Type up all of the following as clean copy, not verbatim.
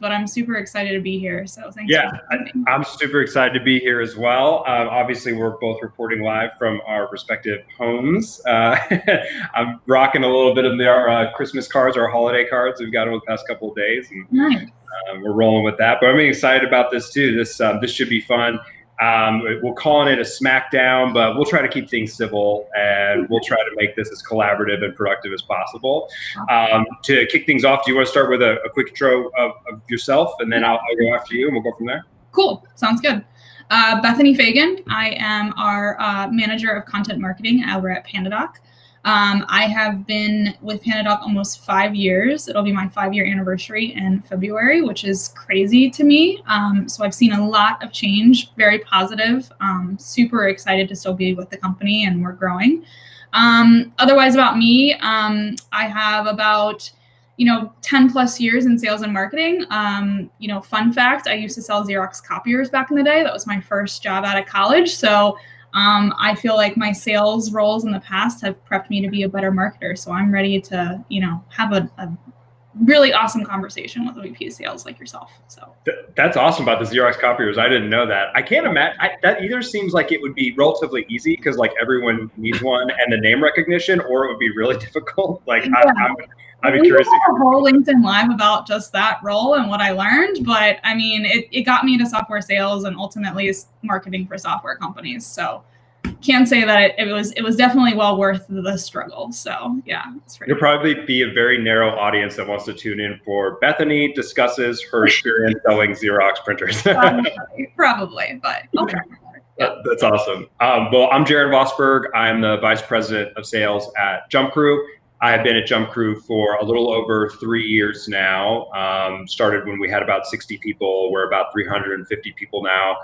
but I'm super excited to be here. So thanks. Yeah, I'm super excited to be here as well. Obviously, we're both reporting live from our respective homes. I'm rocking a little bit of our Christmas cards, our holiday cards we've got over the past couple of days, and nice. We're rolling with that. But I'm excited about this too. This should be fun. We're calling it a Smackdown, but we'll try to keep things civil, and we'll try to make this as collaborative and productive as possible. To kick things off, do you want to start with a quick intro of yourself, and then I'll go after you, and we'll go from there? Cool. Sounds good. Bethany Fagan. I am our manager of content marketing over at Pandadoc. I have been with Pandadoc almost 5 years. It'll be my 5-year anniversary in February, which is crazy to me. So I've seen a lot of change, very positive. Super excited to still be with the company, and we're growing. Otherwise about me, I have about 10 plus years in sales and marketing. Fun fact, I used to sell Xerox copiers back in the day. That was my first job out of college. So I feel like my sales roles in the past have prepped me to be a better marketer. So I'm ready to, have a really awesome conversation with a VP of sales like yourself. So that's awesome about the Xerox copiers. I didn't know that. I can't imagine that either seems like it would be relatively easy because like everyone needs one and the name recognition, or it would be really difficult. Like yeah. I'd be curious. We have a whole LinkedIn Live about just that role and what I learned, but I mean, it got me into software sales and ultimately marketing for software companies. So can say that it was definitely well worth the struggle. So yeah, you'll probably be a very narrow audience that wants to tune in for Bethany discusses her experience selling Xerox printers. Probably, but okay. That's awesome. Well, I'm Jarron Vosburg. I'm the Vice President of Sales at JumpCrew. I've been at JumpCrew for a little over 3 years now. Started when we had about 60 people. We're about 350 people now.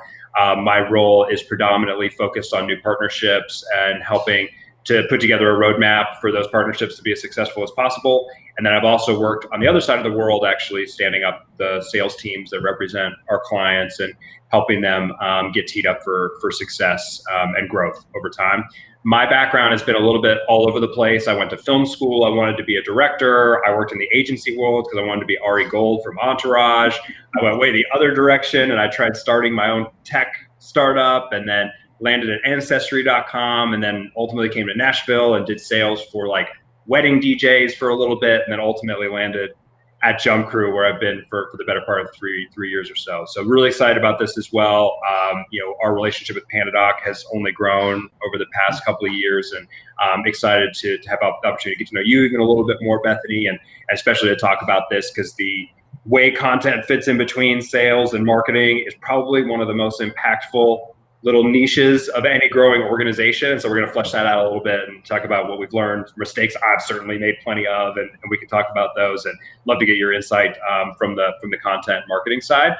My role is predominantly focused on new partnerships and helping to put together a roadmap for those partnerships to be as successful as possible. And then I've also worked on the other side of the world, actually standing up the sales teams that represent our clients and helping them get teed up for success and growth over time. My background has been a little bit all over the place. I went to film school. I wanted to be a director. I worked in the agency world because I wanted to be Ari Gold from Entourage. I went way the other direction, and I tried starting my own tech startup, and then landed at Ancestry.com, and then ultimately came to Nashville and did sales for like wedding DJs for a little bit, and then ultimately landed at JumpCrew, where I've been for the better part of three years or so. So really excited about this as well. Our relationship with Pandadoc has only grown over the past couple of years, and I'm excited to have the opportunity to get to know you even a little bit more, Bethany, and especially to talk about this because the way content fits in between sales and marketing is probably one of the most impactful little niches of any growing organization. So we're going to flesh that out a little bit and talk about what we've learned, mistakes I've certainly made plenty of, and we can talk about those, and love to get your insight from the content marketing side.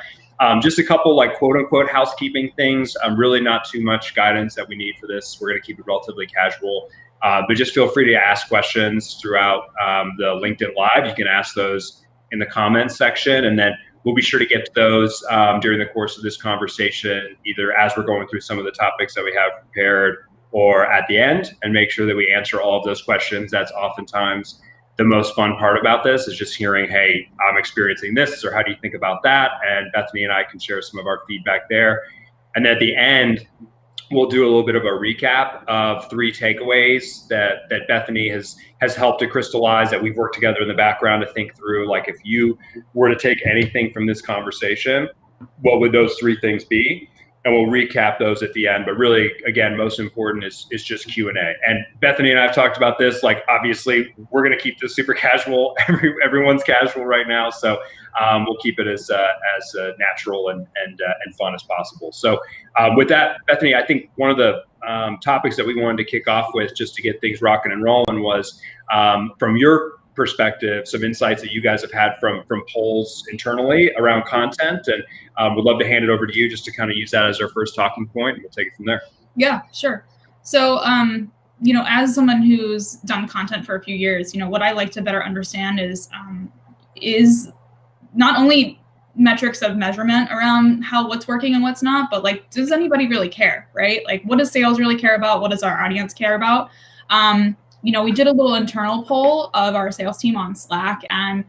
Just a couple like quote unquote housekeeping things. Really not too much guidance that we need for this. We're going to keep it relatively casual, but just feel free to ask questions throughout the LinkedIn Live. You can ask those in the comments section, and then we'll be sure to get to those during the course of this conversation, either as we're going through some of the topics that we have prepared or at the end, and make sure that we answer all of those questions. That's oftentimes the most fun part about this, is just hearing, hey, I'm experiencing this, or how do you think about that? And Bethany and I can share some of our feedback there. And at the end, we'll do a little bit of a recap of 3 takeaways that Bethany has helped to crystallize, that we've worked together in the background to think through. Like, if you were to take anything from this conversation, what would those 3 things be? And we'll recap those at the end. But really, again, most important is just Q&A. And Bethany and I have talked about this. Like, obviously, we're going to keep this super casual. Everyone's casual right now, so we'll keep it as natural and fun as possible. So with that, Bethany, I think one of the topics that we wanted to kick off with, just to get things rocking and rolling, was from your perspective, some insights that you guys have had from polls internally around content, and would love to hand it over to you just to kind of use that as our first talking point, and we'll take it from there. Yeah, sure. So, as someone who's done content for a few years, what I like to better understand is not only metrics of measurement around what's working and what's not, but like, does anybody really care, right? Like, what does sales really care about? What does our audience care about? We did a little internal poll of our sales team on Slack, and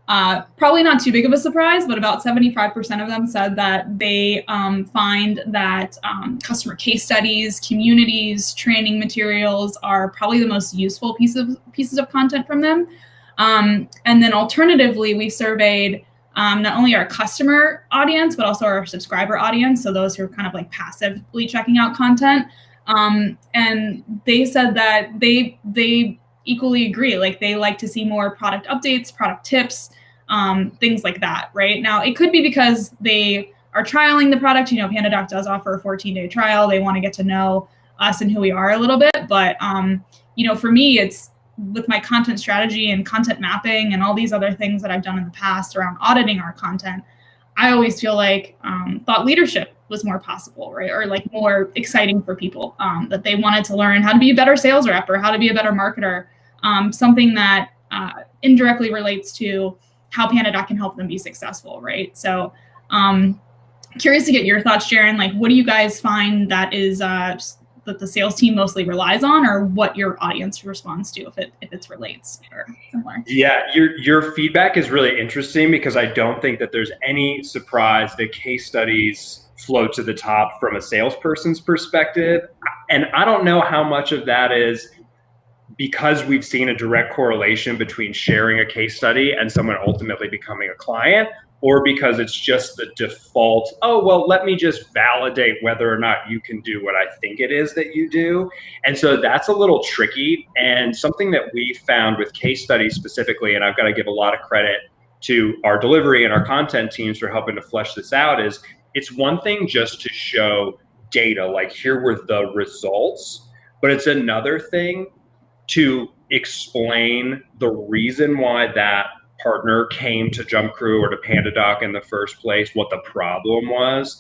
Probably not too big of a surprise, but about 75% of them said that they find that customer case studies, communities, training materials are probably the most useful pieces of content from them. And then alternatively, we surveyed not only our customer audience, but also our subscriber audience. So those who are kind of like passively checking out content. And they said that they equally agree. Like they like to see more product updates, product tips, things like that, right? Now, it could be because they are trialing the product. You know, Pandadoc does offer a 14-day trial. They want to get to know us and who we are a little bit. But, you know, for me, it's with my content strategy and content mapping and all these other things that I've done in the past around auditing our content, I always feel like thought leadership was more possible, right? Or like more exciting for people, that they wanted to learn how to be a better sales rep or how to be a better marketer, something that indirectly relates to how Pandadoc can help them be successful, right? So curious to get your thoughts, Jarron. Like, what do you guys find that is that the sales team mostly relies on, or what your audience responds to if it relates or similar? Yeah, your feedback is really interesting because I don't think that there's any surprise that case studies float to the top from a salesperson's perspective. And I don't know how much of that is because we've seen a direct correlation between sharing a case study and someone ultimately becoming a client, or because it's just the default, oh, well, let me just validate whether or not you can do what I think it is that you do. And so that's a little tricky. And something that we found with case studies specifically, and I've got to give a lot of credit to our delivery and our content teams for helping to flesh this out, is it's one thing just to show data, like here were the results, but it's another thing to explain the reason why that partner came to JumpCrew or to Pandadoc in the first place, what the problem was,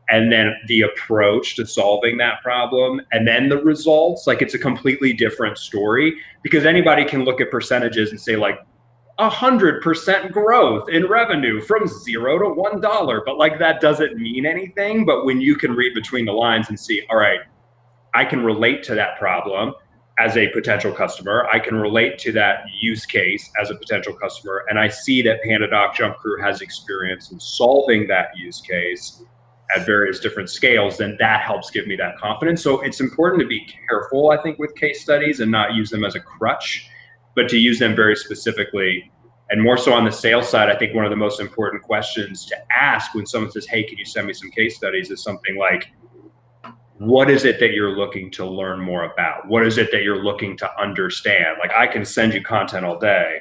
and then the approach to solving that problem, and then the results. Like, it's a completely different story, because anybody can look at percentages and say like 100% growth in revenue from $0 to $1, but like that doesn't mean anything. But when you can read between the lines and see, all right, I can relate to that problem as a potential customer, I can relate to that use case as a potential customer, and I see that Pandadoc JumpCrew has experience in solving that use case at various different scales, then that helps give me that confidence. So it's important to be careful, I think, with case studies and not use them as a crutch, but to use them very specifically. And more so on the sales side, I think one of the most important questions to ask when someone says, hey, can you send me some case studies, is something like, what is it that you're looking to learn more about? What is it that you're looking to understand? Like, I can send you content all day,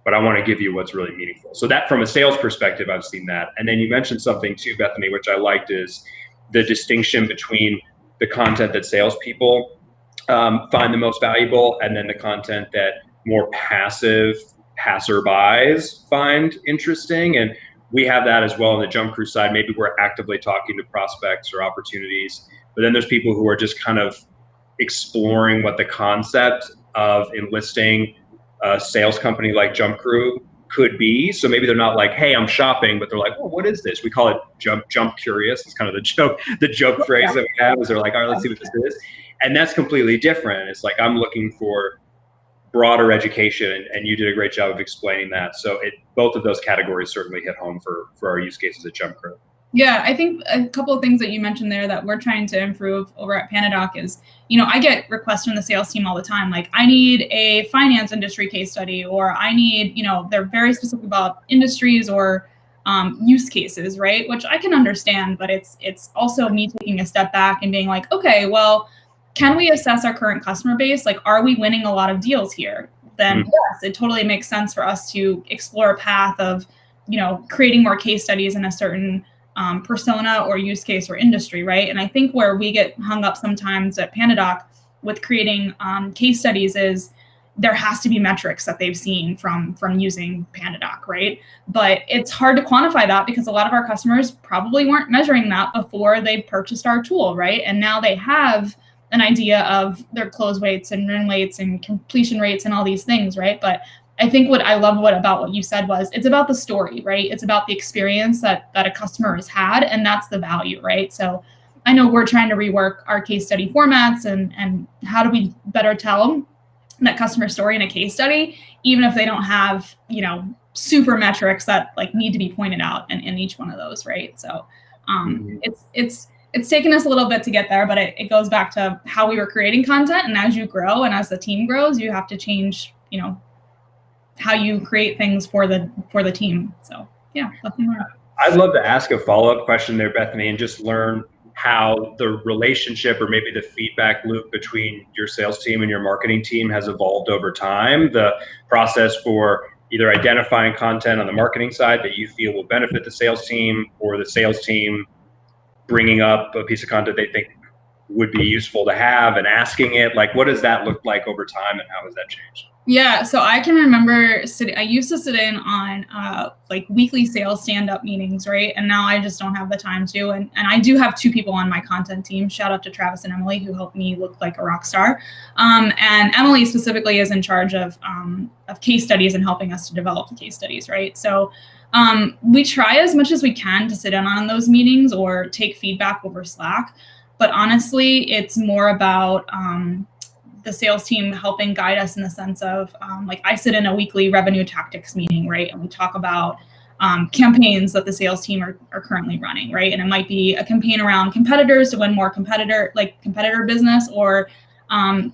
but I want to give you what's really meaningful. So that, from a sales perspective, I've seen that. And then you mentioned something too, Bethany, which I liked, is the distinction between the content that salespeople find the most valuable, and then the content that more passive passerbys find interesting. And we have that as well on the JumpCrew side. Maybe we're actively talking to prospects or opportunities, but then there's people who are just kind of exploring what the concept of enlisting a sales company like JumpCrew could be. So maybe they're not like, hey, I'm shopping, but they're like, oh, what is this? We call it jump curious. It's kind of the joke phrase that we have, is they're like, all right, let's see what this is. And that's completely different. It's like, I'm looking for broader education, and you did a great job of explaining that. So both of those categories certainly hit home for our use cases at JumpCrew. Yeah, I think a couple of things that you mentioned there that we're trying to improve over at Pandadoc is, you know, I get requests from the sales team all the time, like, I need a finance industry case study, or I need, you know, they're very specific about industries or use cases, right? Which I can understand, but it's also me taking a step back and being like, okay, well, can we assess our current customer base? Like, are we winning a lot of deals here? Then yes, it totally makes sense for us to explore a path of, you know, creating more case studies in a certain persona or use case or industry, right? And I think where we get hung up sometimes at Pandadoc with creating case studies is there has to be metrics that they've seen from using Pandadoc, right? But it's hard to quantify that because a lot of our customers probably weren't measuring that before they purchased our tool, right? And now they have an idea of their close rates and win rates and completion rates and all these things, right? But I think what I love about what you said was, it's about the story, right? It's about the experience that a customer has had, and that's the value, right? So I know we're trying to rework our case study formats and how do we better tell that customer story in a case study, even if they don't have, you know, super metrics that like need to be pointed out in each one of those, right? So it's taken us a little bit to get there, but it goes back to how we were creating content. And as you grow and as the team grows, you have to change, you know, how you create things for the team. So yeah, nothing more. I'd love to ask a follow-up question there, Bethany, and just learn how the relationship or maybe the feedback loop between your sales team and your marketing team has evolved over time. The process for either identifying content on the marketing side that you feel will benefit the sales team, or the sales team bringing up a piece of content they think would be useful to have and asking it. Like, what does that look like over time, and how has that changed? Yeah, so I can remember I used to sit in on like weekly sales stand-up meetings, right? And now I just don't have the time to. And I do have 2 people on my content team. Shout out to Travis and Emily, who helped me look like a rock star. And Emily specifically is in charge of case studies and helping us to develop the case studies, right? So we try as much as we can to sit in on those meetings or take feedback over Slack. But honestly, it's more about the sales team helping guide us in the sense of like I sit in a weekly revenue tactics meeting, right? And we talk about campaigns that the sales team are currently running, right? And it might be a campaign around competitors to win more competitor business, or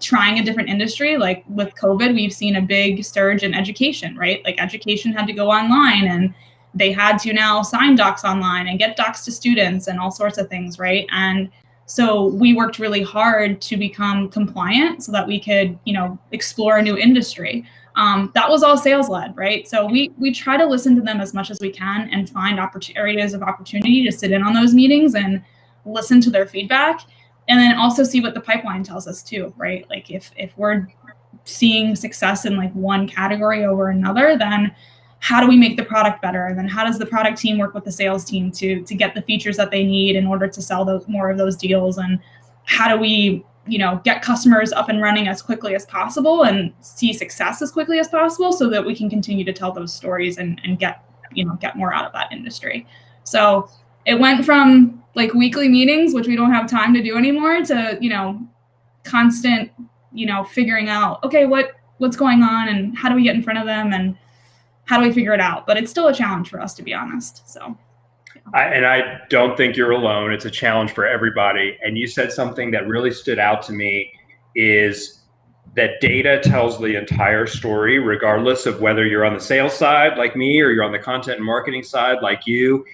trying a different industry. Like with COVID, we've seen a big surge in education, right? Like education had to go online, and they had to now sign docs online and get docs to students and all sorts of things, right? And so we worked really hard to become compliant so that we could, you know, explore a new industry. That was all sales led, right? So we try to listen to them as much as we can and find areas of opportunity to sit in on those meetings and listen to their feedback, and then also see what the pipeline tells us too, right? Like if we're seeing success in like one category over another, then how do we make the product better? And then how does the product team work with the sales team to get the features that they need in order to sell more of those deals? And how do we, you know, get customers up and running as quickly as possible and see success as quickly as possible so that we can continue to tell those stories and get more out of that industry. So it went from like weekly meetings, which we don't have time to do anymore, to, you know, constant, you know, figuring out, okay, what's going on and how do we get in front of them and how do we figure it out? But it's still a challenge for us, to be honest. So, I don't think you're alone. It's a challenge for everybody. And you said something that really stood out to me, is that data tells the entire story, regardless of whether you're on the sales side like me or you're on the content and marketing side like you.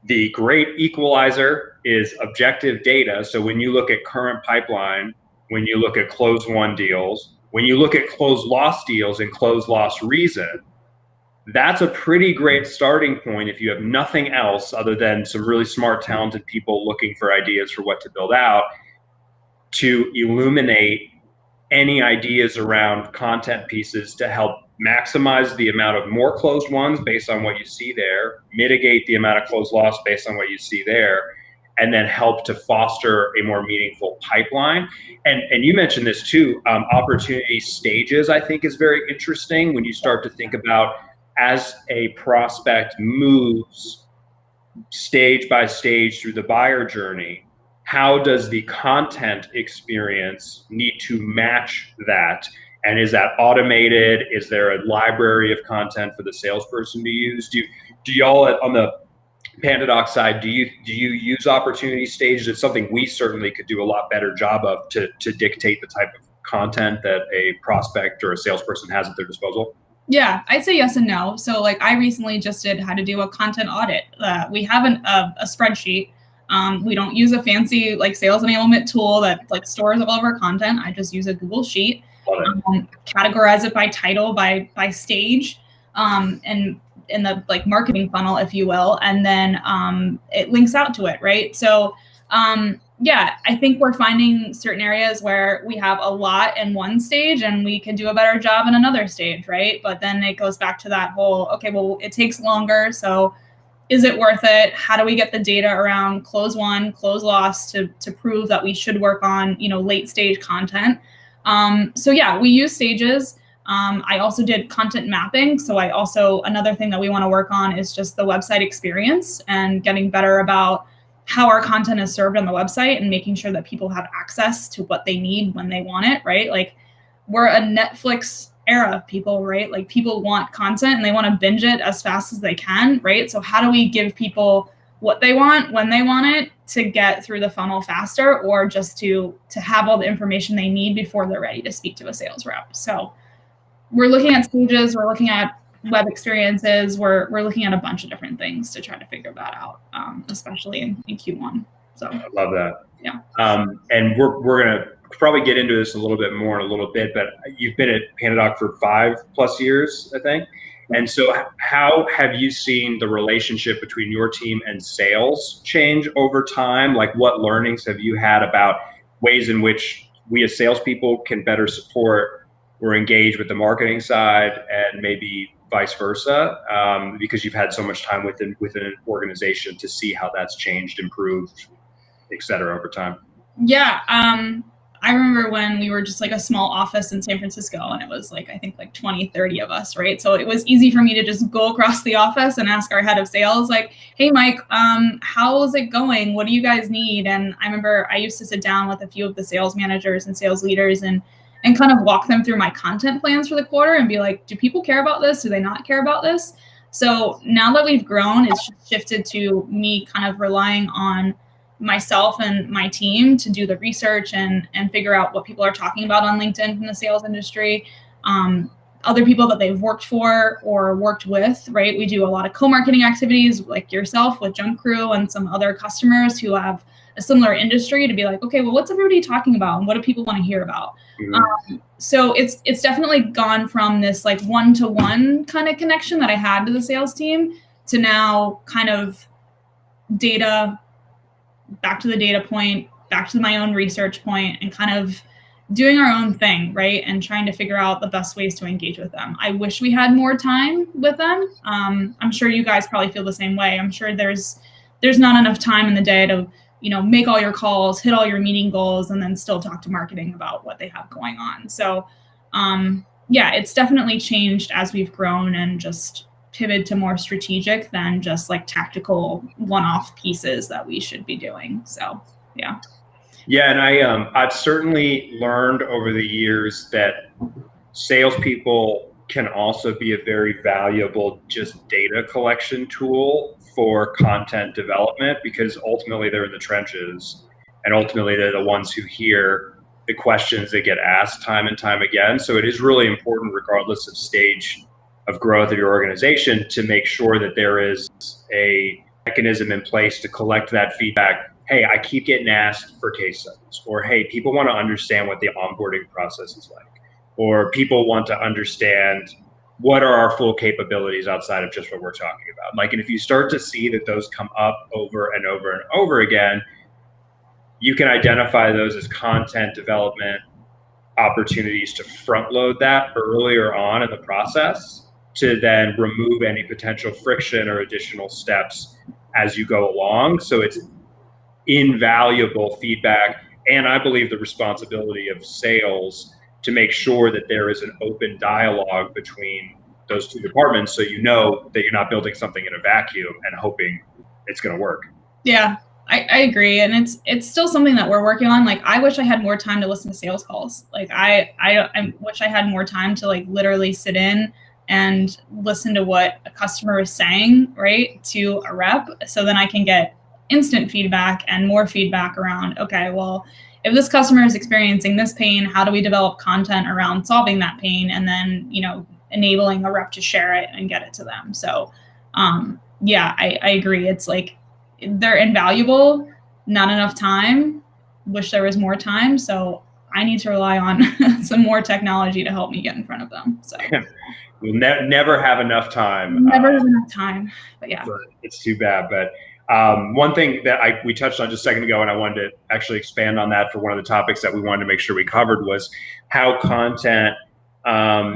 The great equalizer is objective data. So when you look at current pipeline, when you look at close won deals, when you look at close loss deals and close loss reason, that's a pretty great starting point if you have nothing else other than some really smart, talented people looking for ideas for what to build out, to illuminate any ideas around content pieces to help maximize the amount of more closed ones based on what you see there, mitigate the amount of closed loss based on what you see there, and then help to foster a more meaningful pipeline. And you mentioned this too, opportunity stages, I think, is very interesting when you start to think about, as a prospect moves stage by stage through the buyer journey, how does the content experience need to match that? And is that automated? Is there a library of content for the salesperson to use? Do y'all on the Pandadoc side, do you use opportunity stages? It's something we certainly could do a lot better job of to dictate the type of content that a prospect or a salesperson has at their disposal. Yeah, I'd say yes and no. So like I recently just had to do a content audit. We have a spreadsheet. We don't use a fancy like sales enablement tool that like stores all of our content. I just use a Google Sheet, categorize it by title, by stage, and in the like marketing funnel, if you will, and then it links out to it, right? So yeah, I think we're finding certain areas where we have a lot in one stage and we can do a better job in another stage, right? But then it goes back to that whole, okay, well, it takes longer. So is it worth it? How do we get the data around close won, close loss to prove that we should work on, you know, late stage content? So yeah, we use stages. I also did content mapping. So another thing that we want to work on is just the website experience and getting better about how our content is served on the website and making sure that people have access to what they need when they want it, right? Like we're a Netflix era people, right? Like people want content and they want to binge it as fast as they can, right? So how do we give people what they want when they want it to get through the funnel faster, or just to have all the information they need before they're ready to speak to a sales rep? So we're looking at stages, we're looking at web experiences, we're looking at a bunch of different things to try to figure that out, especially in Q1. So I love that. Yeah. And we're gonna probably get into this a little bit more in a little bit, but you've been at Pandadoc for 5+ years, I think. And so how have you seen the relationship between your team and sales change over time? Like what learnings have you had about ways in which we as salespeople can better support or engage with the marketing side, and maybe vice versa, because you've had so much time within an organization to see how that's changed, improved, et cetera, over time? Yeah. I remember when we were just like a small office in San Francisco, and it was like, I think like 20, 30 of us, right? So it was easy for me to just go across the office and ask our head of sales, like, hey, Mike, how's it going? What do you guys need? And I remember I used to sit down with a few of the sales managers and sales leaders and kind of walk them through my content plans for the quarter and be like, do people care about this? Do they not care about this? So now that we've grown, it's shifted to me kind of relying on myself and my team to do the research and figure out what people are talking about on LinkedIn from the sales industry, other people that they've worked for or worked with, right? We do a lot of co-marketing activities like yourself with JumpCrew and some other customers who have a similar industry, to be like, okay, well, what's everybody talking about and what do people want to hear about? So it's definitely gone from this like one-to-one kind of connection that I had to the sales team to now kind of data, back to the data point, back to my own research point, and kind of doing our own thing, right? And trying to figure out the best ways to engage with them. I wish we had more time with them. I'm sure you guys probably feel the same way. I'm sure there's not enough time in the day to, make all your calls, hit all your meeting goals, and then still talk to marketing about what they have going on. So yeah, it's definitely changed as we've grown and just pivot to more strategic than just like tactical one-off pieces that we should be doing. So yeah. Yeah, and I've certainly learned over the years that salespeople can also be a very valuable just data collection tool for content development, because ultimately they're in the trenches, and ultimately they're the ones who hear the questions that get asked time and time again. So it is really important, regardless of stage of growth of your organization, to make sure that there is a mechanism in place to collect that feedback. Hey, I keep getting asked for case studies, or hey, people want to understand what the onboarding process is like, or people want to understand what are our full capabilities outside of just what we're talking about. Like, and if you start to see that those come up over and over and over again, you can identify those as content development opportunities to front load that earlier on in the process, to then remove any potential friction or additional steps as you go along. So it's invaluable feedback. And I believe the responsibility of sales to make sure that there is an open dialogue between those two departments, so you know that you're not building something in a vacuum and hoping it's going to work. Yeah, I agree. And it's still something that we're working on. Like, I wish I had more time to listen to sales calls. Like, I wish I had more time to like literally sit in and listen to what a customer is saying, right, to a rep, so then I can get instant feedback and more feedback around, okay, well, if this customer is experiencing this pain, how do we develop content around solving that pain, and then, enabling a rep to share it and get it to them. So yeah, I agree. It's like, they're invaluable, not enough time, wish there was more time. So I need to rely on some more technology to help me get in front of them. So we'll never have enough time. Never have enough time, but yeah. It's too bad. But one thing that we touched on just a second ago, and I wanted to actually expand on that for one of the topics that we wanted to make sure we covered, was how content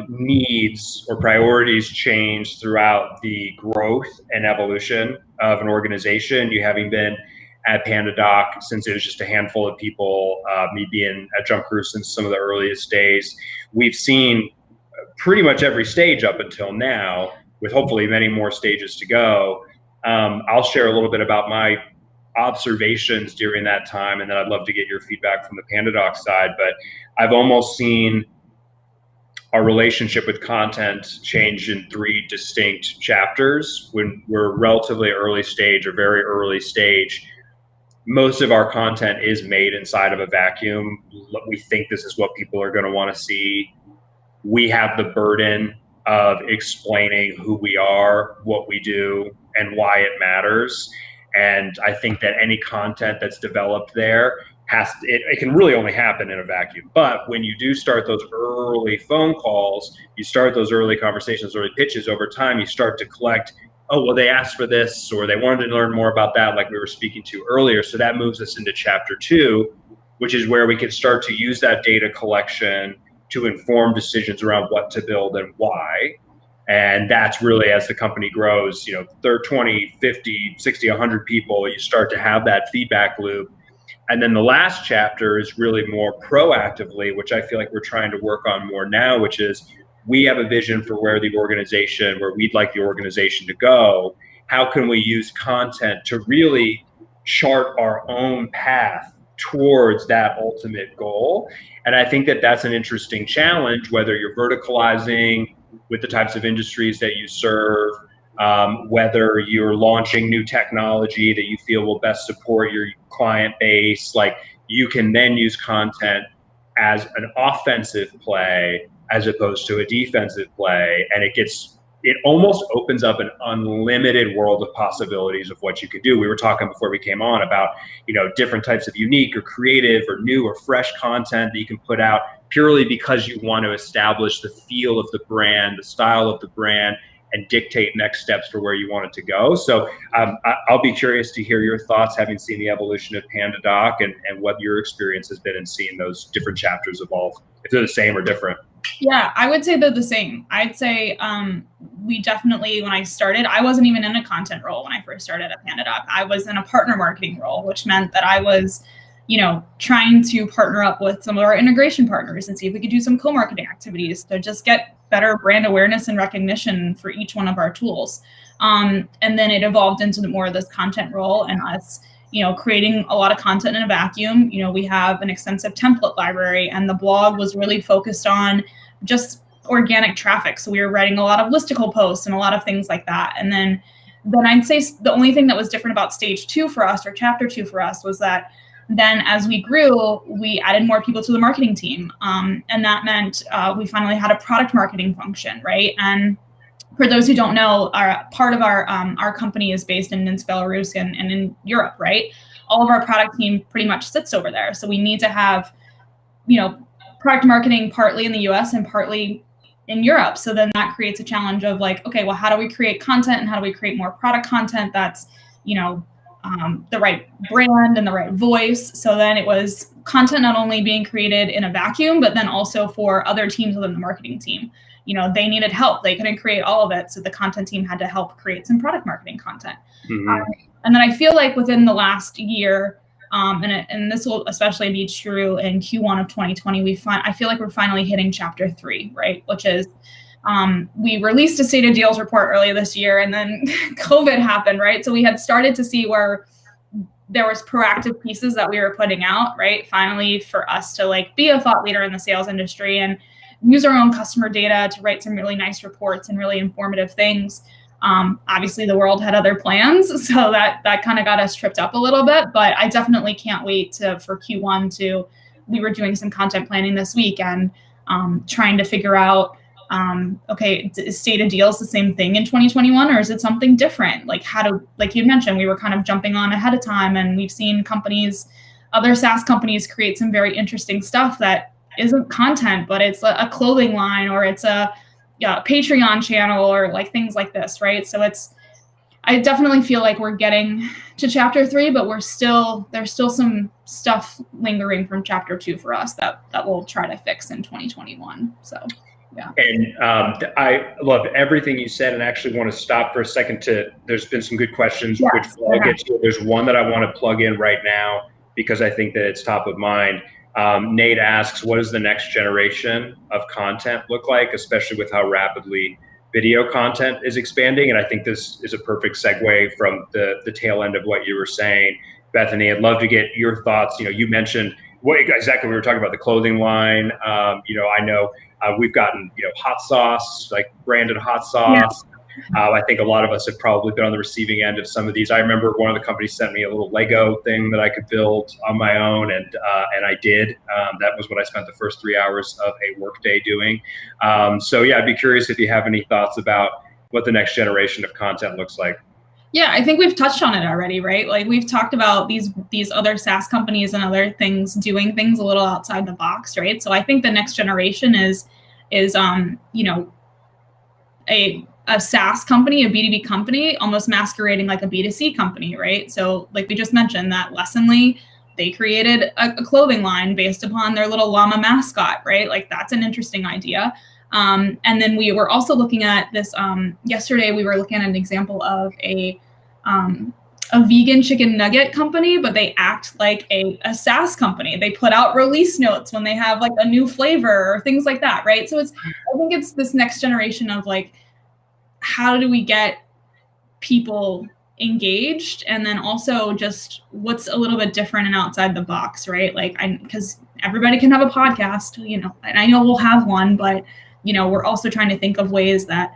needs or priorities change throughout the growth and evolution of an organization. You having been at Pandadoc since it was just a handful of people, me being at JumpCrew since some of the earliest days, we've seen pretty much every stage up until now, with hopefully many more stages to go. I'll share a little bit about my observations during that time, and then I'd love to get your feedback from the Pandadoc side. But I've almost seen our relationship with content changed in 3 distinct chapters. When we're relatively early stage or very early stage, most of our content is made inside of a vacuum. We think this is what people are going to want to see. We have the burden of explaining who we are, what we do, and why it matters. And I think that any content that's developed there it can really only happen in a vacuum. But when you do start those early phone calls, you start those early conversations, early pitches, over time, you start to collect, oh, well, they asked for this, or they wanted to learn more about that, like we were speaking to earlier. So that moves us into chapter 2, which is where we can start to use that data collection to inform decisions around what to build and why. And that's really, as the company grows, 20, 50, 60, 100 people, you start to have that feedback loop. And then the last chapter is really more proactively, which I feel like we're trying to work on more now, which is we have a vision for where we'd like the organization to go. How can we use content to really chart our own path towards that ultimate goal? And I think that that's an interesting challenge, whether you're verticalizing with the types of industries that you serve, whether you're launching new technology that you feel will best support your client base. Like, you can then use content as an offensive play as opposed to a defensive play. And it almost opens up an unlimited world of possibilities of what you could do. We were talking before we came on about, different types of unique or creative or new or fresh content that you can put out purely because you want to establish the feel of the brand, the style of the brand, and dictate next steps for where you want it to go. So I'll be curious to hear your thoughts, having seen the evolution of Pandadoc, and what your experience has been in seeing those different chapters evolve, if they're the same or different. Yeah, I would say they're the same. I'd say we definitely, when I started, I wasn't even in a content role when I first started at Pandadoc. I was in a partner marketing role, which meant that I was trying to partner up with some of our integration partners and see if we could do some co-marketing activities to just get better brand awareness and recognition for each one of our tools. And then it evolved into more of this content role and us, creating a lot of content in a vacuum. We have an extensive template library, and the blog was really focused on just organic traffic. So we were writing a lot of listicle posts and a lot of things like that. And then I'd say the only thing that was different about stage 2 for us, or chapter 2 for us, was that then as we grew, we added more people to the marketing team. And that meant we finally had a product marketing function, right? And for those who don't know, part of our company is based in Minsk, Belarus, and in Europe, right? All of our product team pretty much sits over there. So we need to have, product marketing partly in the US and partly in Europe. So then that creates a challenge of like, okay, well, how do we create content, and how do we create more product content that's, the right brand and the right voice? So then it was content not only being created in a vacuum, but then also for other teams within the marketing team. They needed help. They couldn't create all of it. So the content team had to help create some product marketing content. Mm-hmm. And then I feel like within the last year, and this will especially be true in Q1 of 2020, I feel like we're finally hitting chapter 3, right? Which is, we released a state of deals report earlier this year, and then COVID happened, right? So we had started to see where there was proactive pieces that we were putting out, right? Finally, for us to be a thought leader in the sales industry and use our own customer data to write some really nice reports and really informative things. Obviously, the world had other plans, so that kind of got us tripped up a little bit. But I definitely can't wait for Q1 we were doing some content planning this week and trying to figure out, okay, is state of deals the same thing in 2021, or is it something different? Like you mentioned, we were kind of jumping on ahead of time, and we've seen other SaaS companies create some very interesting stuff that isn't content, but it's a clothing line, or it's a Patreon channel, or things like this, right? So I definitely feel like we're getting to chapter 3, but there's still some stuff lingering from chapter 2 for us that we'll try to fix in 2021. So, yeah. And I love everything you said, and actually want to stop for a second there's been some good questions, yes, which we'll get to. There's one that I want to plug in right now because I think that it's top of mind. Nate asks, what does the next generation of content look like, especially with how rapidly video content is expanding? And I think this is a perfect segue from the tail end of what you were saying. Bethany, I'd love to get your thoughts. You mentioned what exactly we were talking about, the clothing line. I know we've gotten, hot sauce, like branded hot sauce. I think a lot of us have probably been on the receiving end of some of these. I remember one of the companies sent me a little Lego thing that I could build on my own, and I did. That was what I spent the first 3 hours of a workday doing. I'd be curious if you have any thoughts about what the next generation of content looks like. Yeah, I think we've touched on it already, right? Like we've talked about these other SaaS companies and other things doing things a little outside the box, right? So I think the next generation is a SaaS company, a B2B company, almost masquerading like a B2C company, right? So like we just mentioned that Lessonly, they created a clothing line based upon their little llama mascot, right? Like that's an interesting idea. And then we were also looking at this, yesterday we were looking at an example of a vegan chicken nugget company, but they act like a SaaS company. They put out release notes when they have like a new flavor or things like that, right? So I think it's this next generation of like, how do we get people engaged? And then also just what's a little bit different and outside the box, right? Like, because everybody can have a podcast, and I know we'll have one, but, we're also trying to think of ways that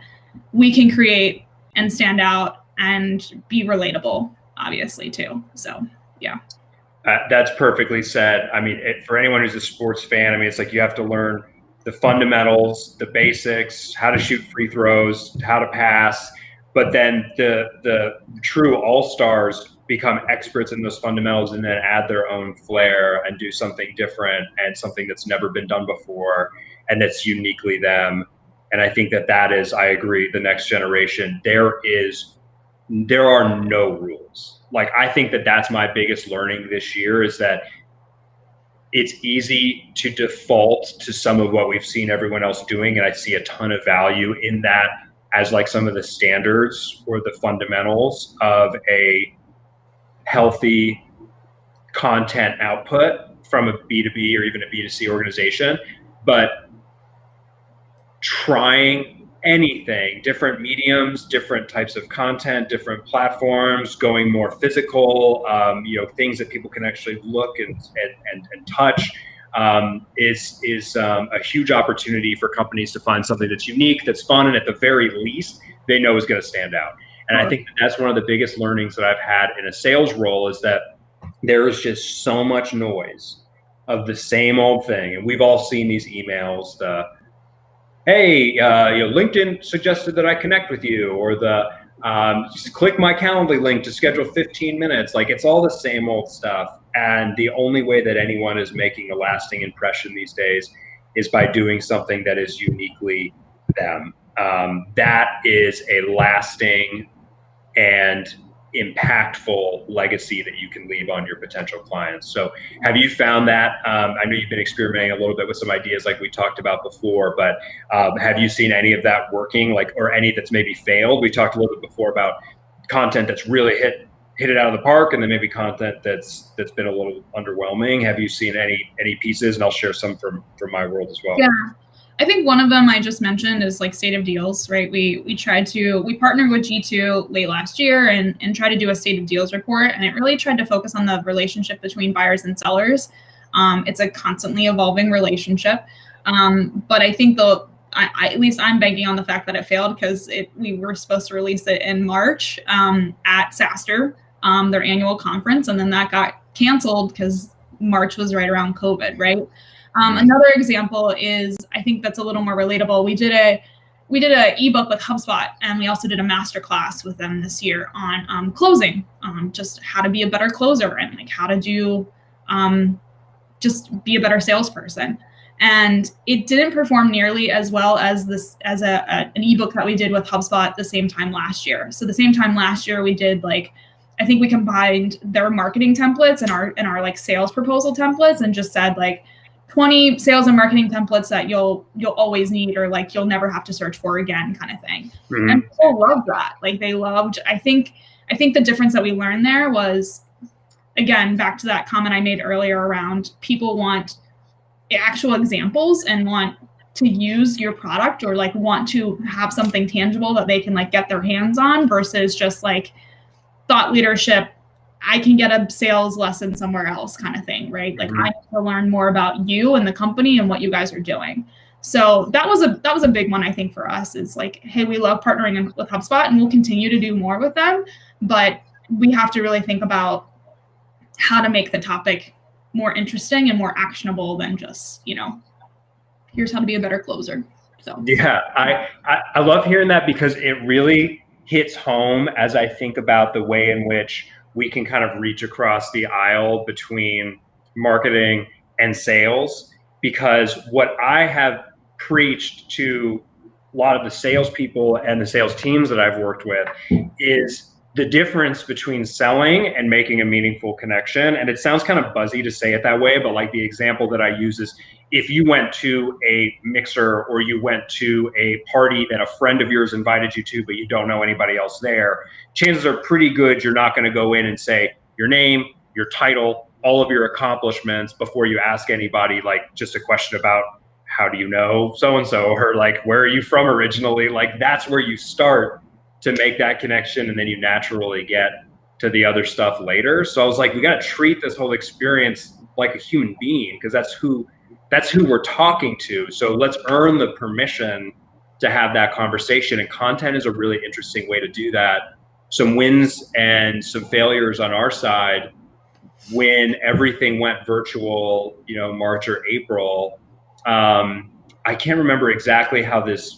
we can create and stand out and be relatable, obviously, too. So, yeah. That's perfectly said. I mean, for anyone who's a sports fan, I mean, it's like you have to learn the fundamentals, the basics, how to shoot free throws, how to pass, but then the true all-stars become experts in those fundamentals and then add their own flair and do something different and something that's never been done before and that's uniquely them. And I think that is, I agree, the next generation. There are no rules. Like, I think that's my biggest learning this year is that it's easy to default to some of what we've seen everyone else doing. And I see a ton of value in that as like some of the standards or the fundamentals of a healthy content output from a B2B or even a B2C organization. But trying anything, different mediums, different types of content, different platforms, going more physical, things that people can actually look and touch, is a huge opportunity for companies to find something that's unique, that's fun, and at the very least, they know is going to stand out. And I think that's one of the biggest learnings that I've had in a sales role is that there is just so much noise of the same old thing. And we've all seen these emails, hey, LinkedIn suggested that I connect with you, or just click my Calendly link to schedule 15 minutes. Like, it's all the same old stuff. And the only way that anyone is making a lasting impression these days is by doing something that is uniquely them. That is a lasting and impactful legacy that you can leave on your potential clients. So have you found that? I know you've been experimenting a little bit with some ideas like we talked about before, but have you seen any of that working, or any that's maybe failed? We talked a little bit before about content that's really hit it out of the park, and then maybe content that's been a little underwhelming. Have you seen any pieces? And I'll share some from my world as well. Yeah. I think one of them I just mentioned is like state of deals, right? We partnered with G2 late last year and tried to do a state of deals report, and it really tried to focus on the relationship between buyers and sellers. It's a constantly evolving relationship, but I think at least I'm banking on the fact that it failed because we were supposed to release it in March at SaaStr, their annual conference, and then that got canceled because March was right around COVID, right? Another example is, I think that's a little more relatable. We did a ebook with HubSpot, and we also did a masterclass with them this year on closing, just how to be a better closer and like how to do, just be a better salesperson. And it didn't perform nearly as well as an ebook that we did with HubSpot the same time last year. So the same time last year, we did I think we combined their marketing templates and our like sales proposal templates and just said 20 sales and marketing templates that you'll always need, or you'll never have to search for again, kind of thing. Mm-hmm. And people loved that. They loved. I think the difference that we learned there was, again, back to that comment I made earlier around people want actual examples and want to use your product, or want to have something tangible that they can get their hands on, versus just thought leadership I can get a sales lesson somewhere else kind of thing, right? Like I need to learn more about you and the company and what you guys are doing. So that was a big one, I think, for us. Is like, hey, we love partnering with HubSpot and we'll continue to do more with them, but we have to really think about how to make the topic more interesting and more actionable than just, here's how to be a better closer. So yeah, I love hearing that, because it really hits home as I think about the way in which we can kind of reach across the aisle between marketing and sales. Because what I have preached to a lot of the salespeople and the sales teams that I've worked with is the difference between selling and making a meaningful connection. And it sounds kind of buzzy to say it that way, but like the example that I use is, if you went to a mixer or you went to a party that a friend of yours invited you to, but you don't know anybody else there, chances are pretty good you're not going to go in and say your name, your title, all of your accomplishments before you ask anybody, like, just a question about how do you know so-and-so, or like, where are you from originally? Like, that's where you start to make that connection, and then you naturally get to the other stuff later. So I was like, we got to treat this whole experience like a human being, because that's who we're talking to. So let's earn the permission to have that conversation. And content is a really interesting way to do that. Some wins and some failures on our side: when everything went virtual, March or April. I can't remember exactly how this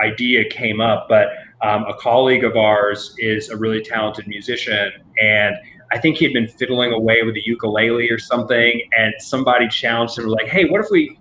idea came up, but a colleague of ours is a really talented musician, and I think he had been fiddling away with a ukulele or something, and somebody challenged him, like, hey, what if we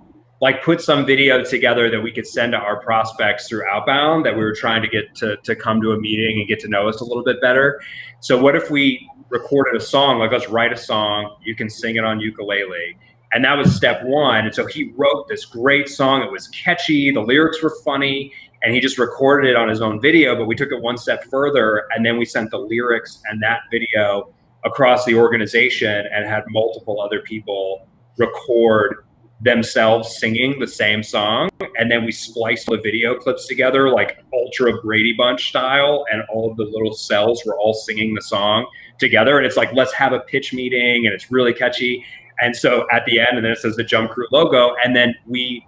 put some video together that we could send to our prospects through outbound that we were trying to get to come to a meeting and get to know us a little bit better. So what if we recorded a song? Like, let's write a song, you can sing it on ukulele. And that was step one. And so he wrote this great song. It was catchy, the lyrics were funny, and he just recorded it on his own video. But we took it one step further, and then we sent the lyrics and that video across the organization and had multiple other people record themselves singing the same song. And then we spliced the video clips together, like ultra Brady Bunch style, and all of the little cells were all singing the song together. And it's like, let's have a pitch meeting, and it's really catchy. And so at the end, and then it says the JumpCrew logo, and then we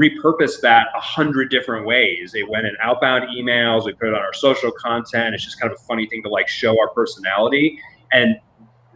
repurposed that 100 different ways. It went in outbound emails, we put it on our social content. It's just kind of a funny thing to like show our personality. And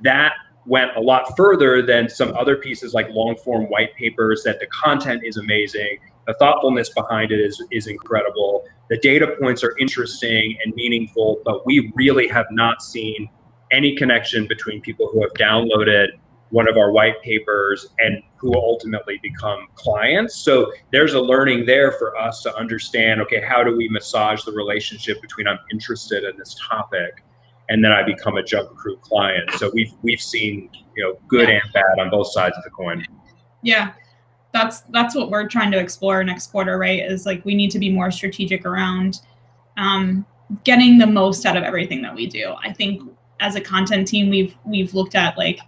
that went a lot further than some other pieces like long form white papers, that the content is amazing. The thoughtfulness behind it is incredible. The data points are interesting and meaningful, but we really have not seen any connection between people who have downloaded one of our white papers and who ultimately become clients. So there's a learning there for us to understand, okay, how do we massage the relationship between I'm interested in this topic and then I become a JumpCrew client. So we've seen, good and bad on both sides of the coin. Yeah. That's what we're trying to explore next quarter, right? Is like, we need to be more strategic around getting the most out of everything that we do. I think as a content team, we've looked at like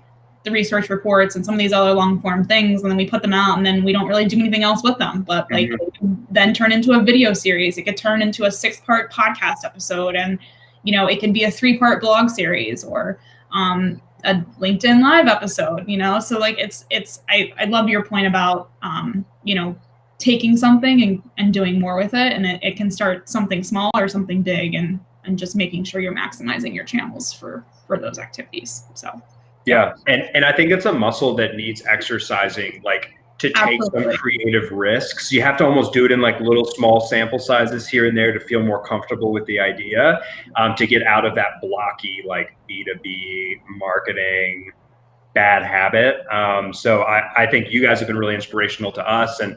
the research reports and some of these other long form things, and then we put them out and then we don't really do anything else with them. But like, then turn into a video series. It could turn into a 6-part podcast episode, and it can be a 3-part blog series, or a LinkedIn Live episode. So like, I love your point about taking something and doing more with it, and it can start something small or something big, and just making sure you're maximizing your channels for those activities. So. Yeah. And I think it's a muscle that needs exercising, like to take some creative risks. You have to almost do it in like little small sample sizes here and there to feel more comfortable with the idea, to get out of that blocky, like B2B marketing bad habit. So I think you guys have been really inspirational to us, and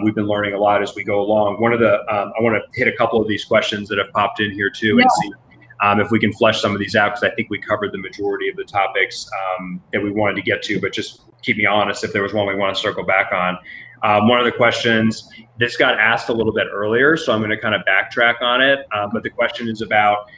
we've been learning a lot as we go along. One of the, I want to hit a couple of these questions that have popped in here too, and see if we can flesh some of these out, because I think we covered the majority of the topics that we wanted to get to, but just keep me honest if there was one we want to circle back on. One of the questions, this got asked a little bit earlier, so I'm going to kind of backtrack on it, but the question is about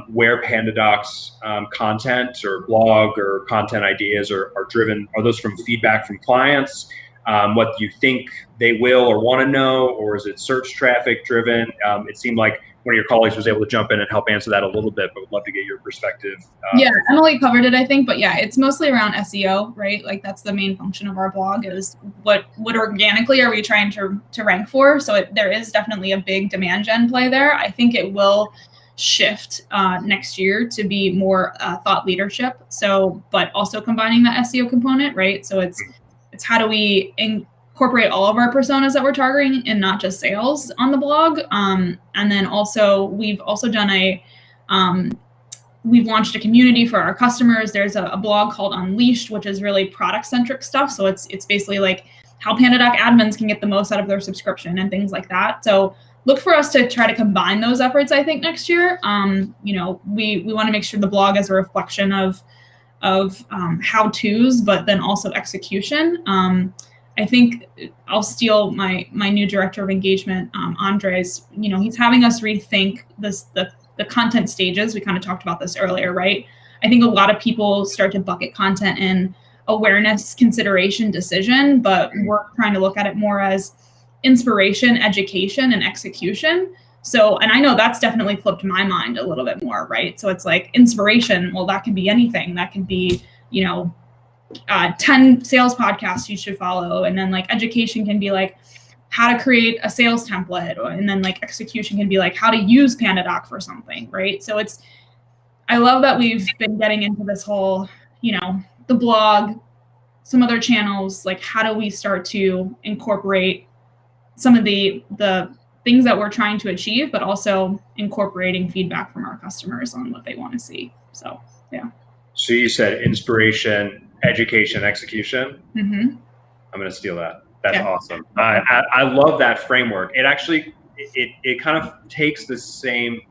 where Pandadoc's content or blog or content ideas are driven. Are those from feedback from clients? What do you think they will or want to know, or is it search traffic driven? It seemed like one of your colleagues was able to jump in and help answer that a little bit, but would love to get your perspective. Yeah, Emily covered it, I think, but yeah, it's mostly around SEO, right? Like that's the main function of our blog is what organically are we trying to rank for? So there is definitely a big demand gen play there. I think it will shift next year to be more thought leadership. So, but also combining the SEO component, right? So it's how do we incorporate all of our personas that we're targeting and not just sales on the blog. And then also we've also done we've launched a community for our customers. There's a blog called Unleashed, which is really product centric stuff. So it's basically like how Pandadoc admins can get the most out of their subscription and things like that. So look for us to try to combine those efforts, I think, next year. We want to make sure the blog is a reflection of how-tos, but then also execution. I think I'll steal my new director of engagement, Andres. He's having us rethink the content stages. We kind of talked about this earlier, right? I think a lot of people start to bucket content in awareness, consideration, decision, but we're trying to look at it more as inspiration, education, and execution. So, and I know that's definitely flipped my mind a little bit more, right? So it's like inspiration, well, that could be anything. That could be, 10 sales podcasts you should follow. And then like education can be like how to create a sales template. And then like execution can be like how to use Pandadoc for something, right? So I love that we've been getting into this whole, the blog, some other channels, like how do we start to incorporate some of the things that we're trying to achieve, but also incorporating feedback from our customers on what they want to see. So, yeah. So you said inspiration, education, execution. Mm-hmm. I'm going to steal that. That's awesome. I love that framework. It actually, it kind of takes the same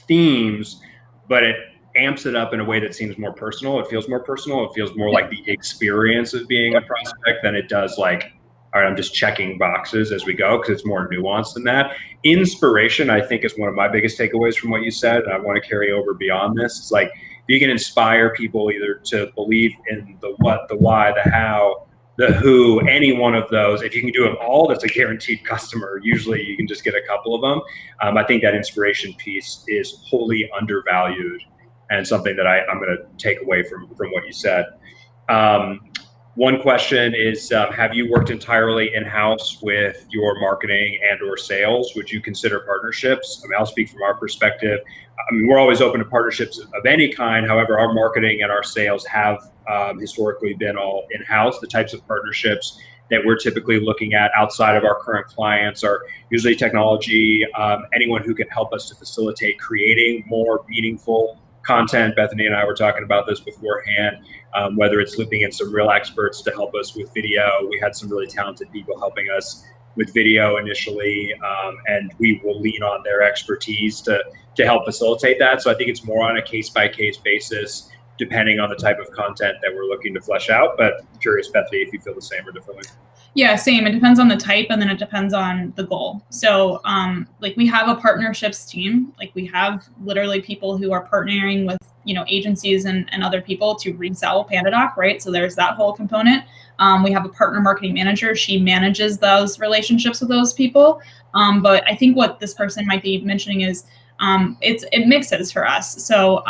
themes, but it amps it up in a way that seems more personal. It feels more personal. It feels more like the experience of being a prospect than it does like, all right, I'm just checking boxes as we go, because it's more nuanced than that. Inspiration, I think, is one of my biggest takeaways from what you said. And I want to carry over beyond this. It's like, if you can inspire people either to believe in the what, the why, the how, the who, any one of those, if you can do it all, that's a guaranteed customer. Usually you can just get a couple of them. I think that inspiration piece is wholly undervalued and something that I'm going to take away from what you said. One question is, have you worked entirely in-house with your marketing and or sales? Would you consider partnerships? I mean, I'll speak from our perspective. I mean, we're always open to partnerships of any kind. However, our marketing and our sales have historically been all in-house. The types of partnerships that we're typically looking at outside of our current clients are usually technology, anyone who can help us to facilitate creating more meaningful content. Bethany and I were talking about this beforehand, whether it's looping in some real experts to help us with video. We had some really talented people helping us with video initially, and we will lean on their expertise to help facilitate that. So I think it's more on a case-by-case basis, depending on the type of content that we're looking to flesh out. But I'm curious, Bethany, if you feel the same or differently. Yeah, same. It depends on the type, and then it depends on the goal. So like we have a partnerships team. Like we have literally people who are partnering with, agencies and other people to resell Pandadoc, right? So there's that whole component. We have a partner marketing manager. She manages those relationships with those people. But I think what this person might be mentioning is it mixes for us. So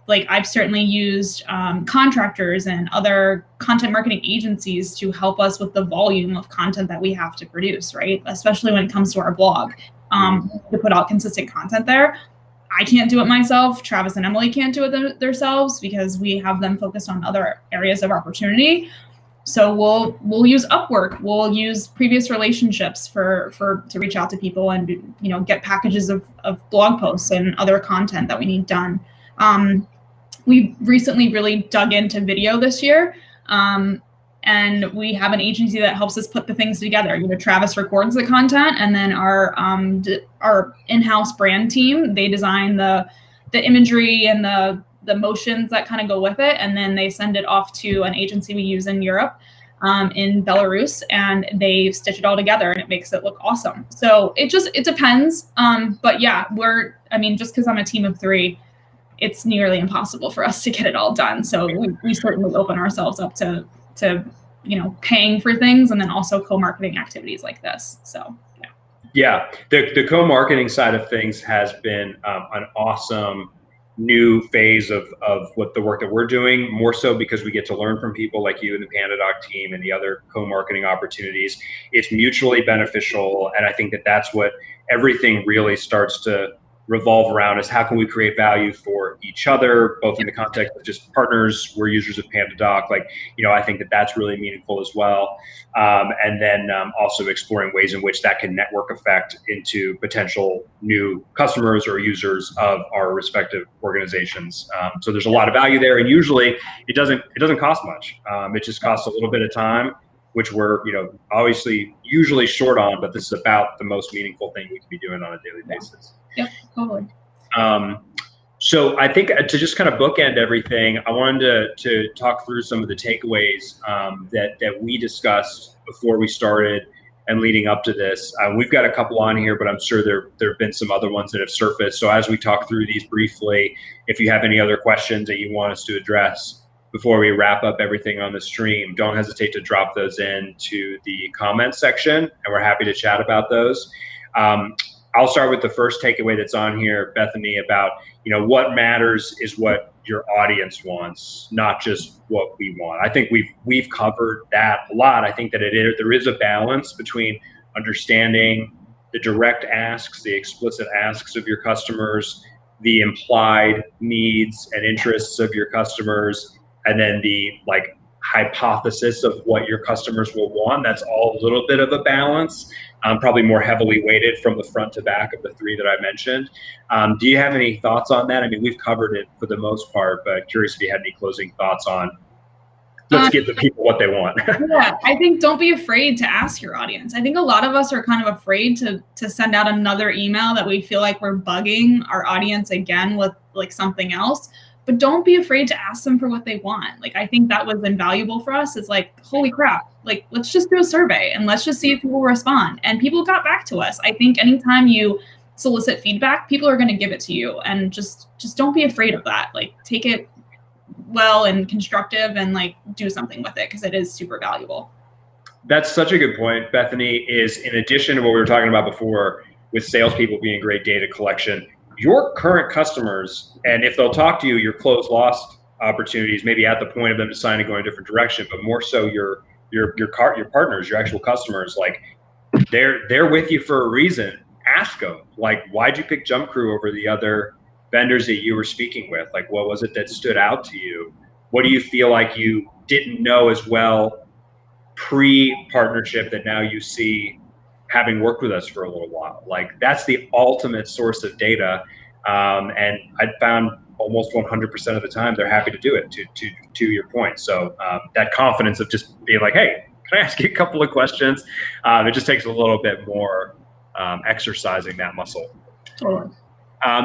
like I've certainly used contractors and other content marketing agencies to help us with the volume of content that we have to produce, right? Especially when it comes to our blog, to put out consistent content there. I can't do it myself. Travis and Emily can't do it themselves because we have them focused on other areas of opportunity. So we'll use Upwork. We'll use previous relationships to reach out to people and get packages of blog posts and other content that we need done. We recently really dug into video this year, and we have an agency that helps us put the things together. Travis records the content, and then our in-house brand team, they design the imagery and the motions that kind of go with it, and then they send it off to an agency we use in Europe, in Belarus, and they stitch it all together, and it makes it look awesome. So it depends, but yeah, just because I'm a team of 3. It's nearly impossible for us to get it all done. So we certainly open ourselves up to paying for things, and then also co-marketing activities like this. So yeah. Yeah, the co-marketing side of things has been an awesome new phase of what the work that we're doing, more so because we get to learn from people like you and the Pandadoc team and the other co-marketing opportunities. It's mutually beneficial, and I think that that's what everything really starts to revolve around, is how can we create value for each other, both in the context of just partners, we're users of Pandadoc, like, I think that that's really meaningful as well. And then also exploring ways in which that can network effect into potential new customers or users of our respective organizations. So there's a lot of value there, and usually it doesn't cost much. It just costs a little bit of time, which we're obviously usually short on, but this is about the most meaningful thing we can be doing on a daily basis. Yep, totally. So I think to just kind of bookend everything, I wanted to talk through some of the takeaways that we discussed before we started and leading up to this. We've got a couple on here, but I'm sure there have been some other ones that have surfaced. So as we talk through these briefly, if you have any other questions that you want us to address before we wrap up everything on the stream, don't hesitate to drop those into the comments section, and we're happy to chat about those. I'll start with the first takeaway that's on here, Bethany, about what matters is what your audience wants, not just what we want. I think we've covered that a lot. I think that there is a balance between understanding the direct asks, the explicit asks of your customers, the implied needs and interests of your customers, and then the hypothesis of what your customers will want. That's all a little bit of a balance, probably more heavily weighted from the front to back of the three that I mentioned. Do you have any thoughts on that? I mean, we've covered it for the most part, but curious if you had any closing thoughts on, let's give the people what they want. Yeah, I think don't be afraid to ask your audience. I think a lot of us are kind of afraid to send out another email that we feel like we're bugging our audience again with something else. But don't be afraid to ask them for what they want. I think that was invaluable for us. It's holy crap, let's just do a survey and let's just see if people respond. And people got back to us. I think anytime you solicit feedback, people are going to give it to you, and just don't be afraid of that. Take it well and constructive and do something with it, because it is super valuable. That's such a good point, Bethany, is in addition to what we were talking about before with salespeople being great data collection, your current customers, and if they'll talk to you, your close lost opportunities, maybe at the point of them deciding to go in a different direction, but more so your partners, your actual customers, they're with you for a reason. Ask them, why'd you pick JumpCrew over the other vendors that you were speaking with? What was it that stood out to you? What do you feel like you didn't know as well pre-partnership that now you see, having worked with us for a little while? That's the ultimate source of data. And I found almost 100% of the time they're happy to do it, to your point. So that confidence of just being hey, can I ask you a couple of questions? It just takes a little bit more exercising that muscle. Totally.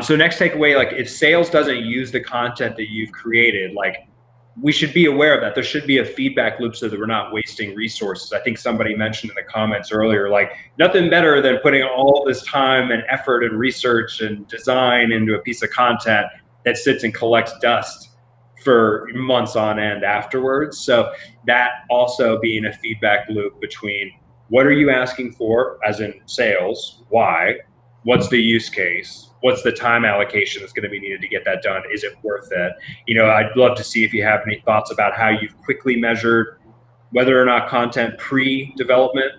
So next takeaway, if sales doesn't use the content that you've created, we should be aware of that. There should be a feedback loop so that we're not wasting resources. I think somebody mentioned in the comments earlier, nothing better than putting all this time and effort and research and design into a piece of content that sits and collects dust for months on end afterwards. So that also being a feedback loop between what are you asking for, as in sales, why, what's the use case, what's the time allocation that's going to be needed to get that done? Is it worth it? I'd love to see if you have any thoughts about how you've quickly measured whether or not content pre-development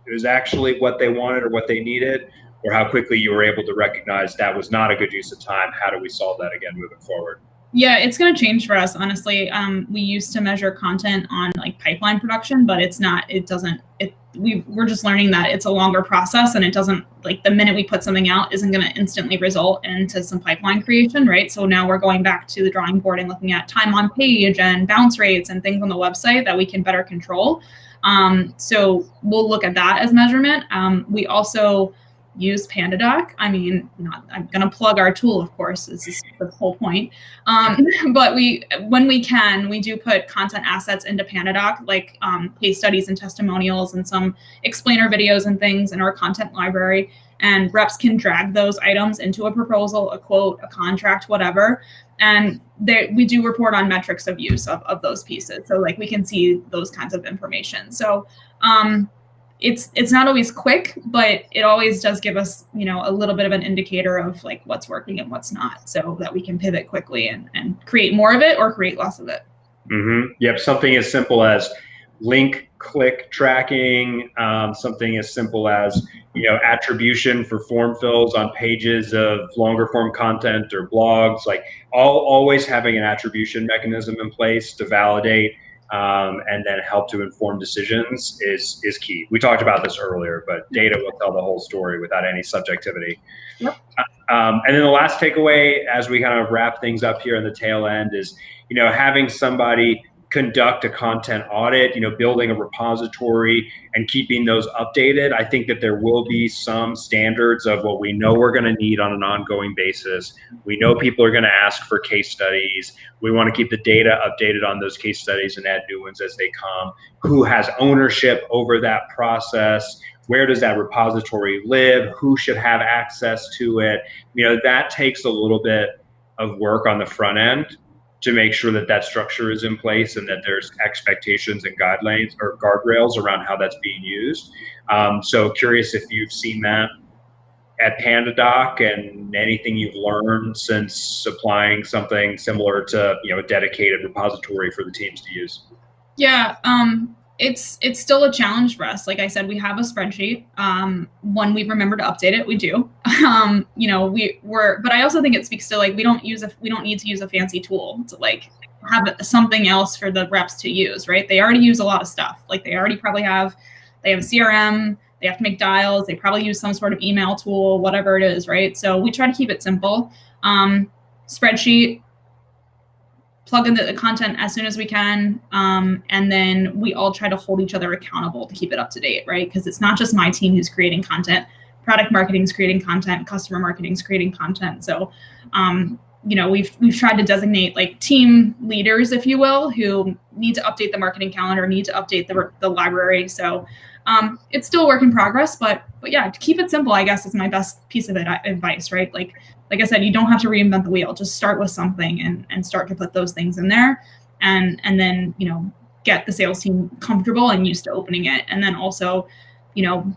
is actually what they wanted or what they needed, or how quickly you were able to recognize that was not a good use of time. How do we solve that again moving forward? Yeah, it's going to change for us, honestly. We used to measure content on pipeline production, but we're just learning that it's a longer process, and it doesn't, the minute we put something out isn't going to instantly result into some pipeline creation, right? So now we're going back to the drawing board and looking at time on page and bounce rates and things on the website that we can better control. So we'll look at that as measurement. We also use Pandadoc. I mean, I'm going to plug our tool, of course. This is the whole point. But when we can, we do put content assets into Pandadoc, case studies and testimonials and some explainer videos and things in our content library. And reps can drag those items into a proposal, a quote, a contract, whatever. And we do report on metrics of use of those pieces. So we can see those kinds of information. So it's not always quick, but it always does give us, a little bit of an indicator of like what's working and what's not, so that we can pivot quickly and create more of it or create less of it. Mm-hmm. Yep. Something as simple as link click tracking, something as simple as, attribution for form fills on pages of longer form content or blogs, like always having an attribution mechanism in place to validate and then help to inform decisions is key. We talked about this earlier, but data will tell the whole story without any subjectivity. Yep. And then the last takeaway, as we kind of wrap things up here in the tail end, is, having somebody conduct a content audit, building a repository and keeping those updated. I think that there will be some standards of what we know we're going to need on an ongoing basis. We know people are going to ask for case studies. We want to keep the data updated on those case studies and add new ones as they come. Who has ownership over that process? Where does that repository live? Who should have access to it? That takes a little bit of work on the front end to make sure that that structure is in place and that there's expectations and guidelines or guardrails around how that's being used. So curious if you've seen that at Pandadoc and anything you've learned since applying something similar to, a dedicated repository for the teams to use. Yeah, it's still a challenge for us. Like I said, we have a spreadsheet. When we remember to update it, we do. But I also think it speaks to like we don't need to use a fancy tool to like have something else for the reps to use, right? They already use a lot of stuff. Like they have a CRM, they have to make dials, they probably use some sort of email tool, whatever it is, right? So we try to keep it simple. Spreadsheet, plug in the content as soon as we can, and then we all try to hold each other accountable to keep it up to date, right? Because it's not just my team who's creating content. Product marketing is creating content, customer marketing is creating content. So, we've tried to designate like team leaders, if you will, who need to update the marketing calendar, need to update the library. So it's still a work in progress, but yeah, to keep it simple, I guess, is my best piece of advice, right? Like I said, you don't have to reinvent the wheel. Just start with something and start to put those things in there, and then get the sales team comfortable and used to opening it, and then also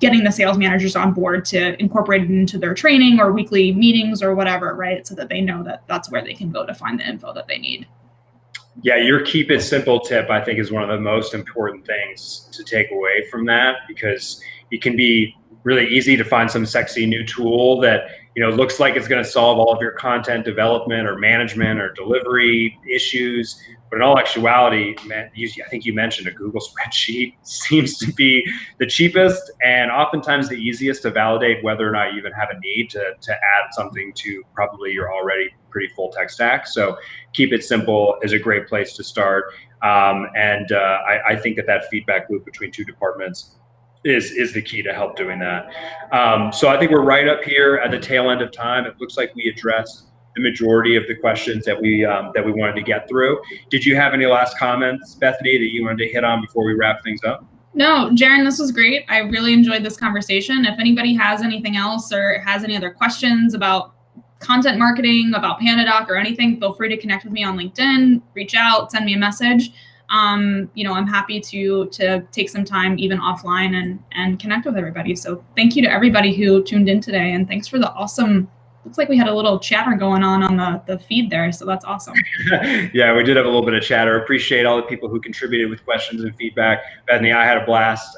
getting the sales managers on board to incorporate it into their training or weekly meetings or whatever, right? So that they know that that's where they can go to find the info that they need. Yeah, your keep it simple tip, I think, is one of the most important things to take away from that, because it can be really easy to find some sexy new tool that looks like it's going to solve all of your content development or management or delivery issues. But in all actuality, I think you mentioned a Google spreadsheet seems to be the cheapest and oftentimes the easiest to validate whether or not you even have a need to add something to probably your already pretty full tech stack. So keep it simple is a great place to start. I think that feedback loop between two departments is the key to help doing that. So I think we're right up here at the tail end of time. It looks like we addressed the majority of the questions that we wanted to get through. Did you have any last comments, Bethany, that you wanted to hit on before we wrap things up? No, Jarron, this was great. I really enjoyed this conversation. If anybody has anything else or has any other questions about content marketing, about Pandadoc or anything, feel free to connect with me on LinkedIn, reach out, send me a message. I'm happy to take some time even offline and connect with everybody. So thank you to everybody who tuned in today, and thanks for the awesome, looks like we had a little chatter going on the feed there. So that's awesome. Yeah, we did have a little bit of chatter. Appreciate all the people who contributed with questions and feedback. Bethany, I had a blast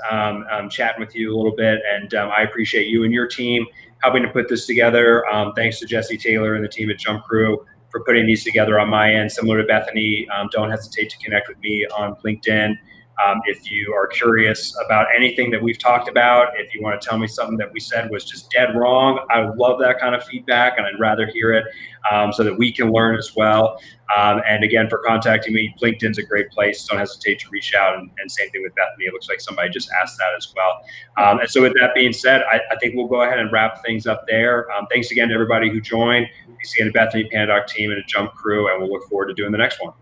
chatting with you a little bit, and I appreciate you and your team helping to put this together. Thanks to Jesse Taylor and the team at JumpCrew for putting these together on my end. Similar to Bethany, don't hesitate to connect with me on LinkedIn. If you are curious about anything that we've talked about, if you want to tell me something that we said was just dead wrong, I would love that kind of feedback, and I'd rather hear it so that we can learn as well. And again, for contacting me, LinkedIn's a great place. Don't hesitate to reach out, and same thing with Bethany. It looks like somebody just asked that as well. And so with that being said, I think we'll go ahead and wrap things up there. Thanks again to everybody who joined. Thanks again to Bethany, Pandadoc team, and to JumpCrew, and we'll look forward to doing the next one.